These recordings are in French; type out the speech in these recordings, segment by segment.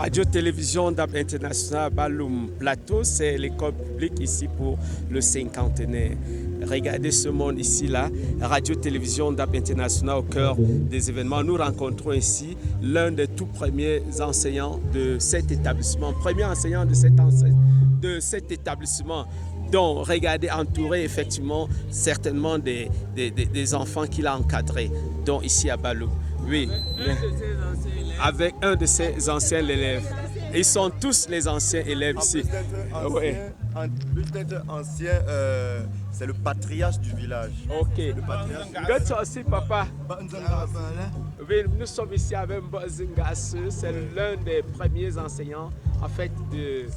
Radio-Télévision DAB International Baloum Plateau, c'est l'école publique ici pour le cinquantenaire. Regardez ce monde ici là, Radio-Télévision DAB International au cœur des événements. Nous rencontrons ici l'un des tout premiers enseignants de cet établissement, premier enseignant de cet établissement. Donc, regardez, entouré effectivement certainement des enfants qu'il a encadrés, dont ici à Baloum. Oui, avec un de ses anciens élèves. Ils sont tous les anciens élèves ici. En plus d'être ancien, c'est le patriarche du village. Ok. Le patriarche. Toi aussi, papa. Oui, nous sommes ici avec Mbazingas. C'est l'un des premiers enseignants en fait de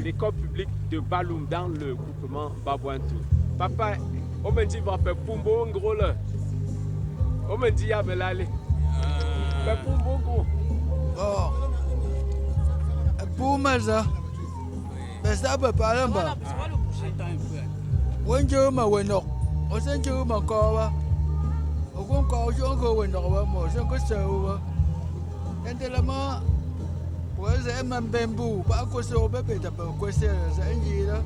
l'école publique de Baloum dans le groupement Babouantou. Papa, on me dit va faire Pumbo gros là. On me dit ya melale. Faire Pumbo gros. Oh. Pour ça. Mais ça peut pas là-bas. Wonjo ma weno. O senjo ma kawa. O kon ka o jongo weno wa mo sen ko sewa. Endelama. Pois mambembu ba ko se o bebe ta ba ko se sa enjira.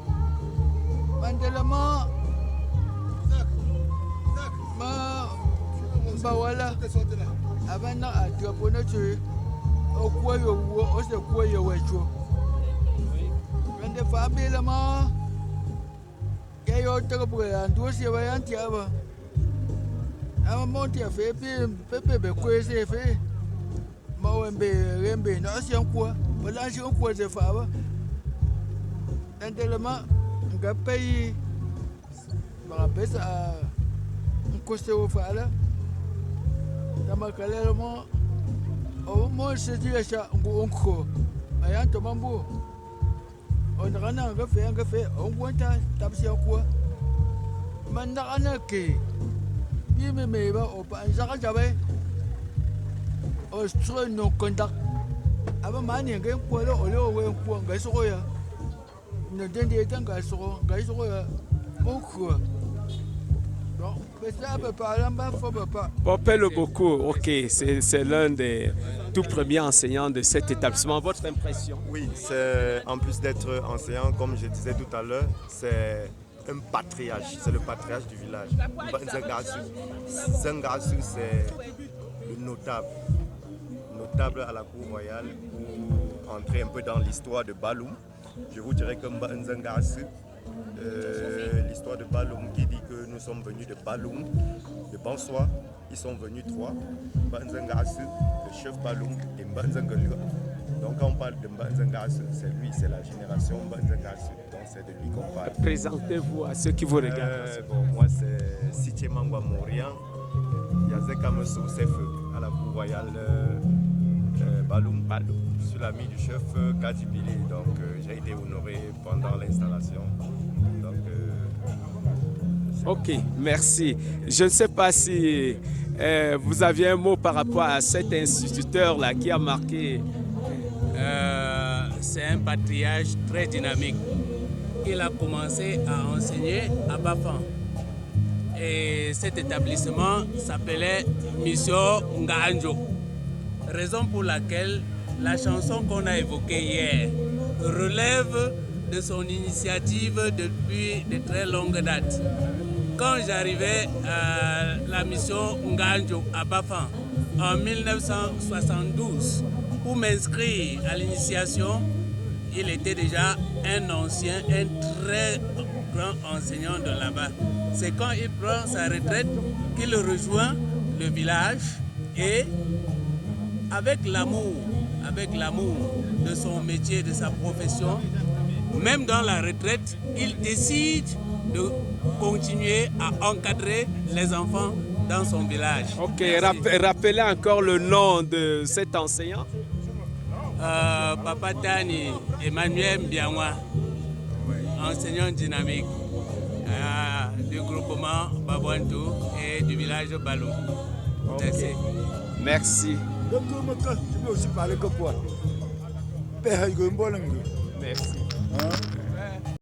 Mandelama. Ma bawala. Abana adio pona tu. O koyo o se koyo wecho. Ande família ma. Que eu tenho por aí, tu se vai antiava. A monte a fe pepe coisa fe. Mawembe rembe na si anko, bala si anko ze fava. Endelema ngapei ba pesa nko se o fala. Kama kalelemo o mo se dia sha nko ayanto mambu. On a un fait, on voit ta tabsi en quoi. Mandana ke. Bime meba au pas un jabe. Au stro non contact. Aba mani ngen ko lo o we ko ngai so ya. Ne dende tan ngai so ya. Mon ko. Bon, mais ça peut pas là-bas, faut pas. Popel beaucoup, ok, c'est l'un des tout premiers enseignants de cet établissement. Votre impression? Oui, c'est en plus d'être enseignant, comme je disais tout à l'heure, c'est un patriarche, c'est le patriarche du village. Zangasu, c'est le notable à la cour royale. Pour entrer un peu dans l'histoire de Baloum, je vous dirais que Zangasu, l'histoire de Baloum qui dit que nous sommes venus de Baloum, de Bansoa, ils sont venus trois, Mbanzangasu, le chef Baloum et Mbanzangaluga. Donc quand on parle de Mbanzangasu, c'est lui, c'est la génération Mbanzangasu, donc c'est de lui qu'on parle. Présentez-vous à ceux qui vous regardent. Moi c'est Sitiemangwa Mourian, Yazekam Sousefeu, à la cour royale Baloum. Je suis l'ami du chef Kadjibili, donc j'ai été honoré pendant l'installation. Ok, merci. Je ne sais pas si vous aviez un mot par rapport à cet instituteur-là qui a marqué. C'est un patriarche très dynamique. Il a commencé à enseigner à Bafan. Et cet établissement s'appelait Mission Nganjo. Raison pour laquelle la chanson qu'on a évoquée hier relève de son initiative depuis de très longues dates. Quand j'arrivais à la mission Nganjo à Bafan en 1972 pour m'inscrire à l'initiation, il était déjà un ancien, un très grand enseignant de là-bas. C'est quand il prend sa retraite qu'il rejoint le village et avec l'amour de son métier, de sa profession, même dans la retraite, il décide de continuer à encadrer les enfants dans son village. Ok, rappelez encore le nom de cet enseignant. Papa Tani Emmanuel Mbiangwa, enseignant dynamique du groupement Babouantou et du village Baloum. Okay. Merci. Je peux aussi parler que quoi. Merci.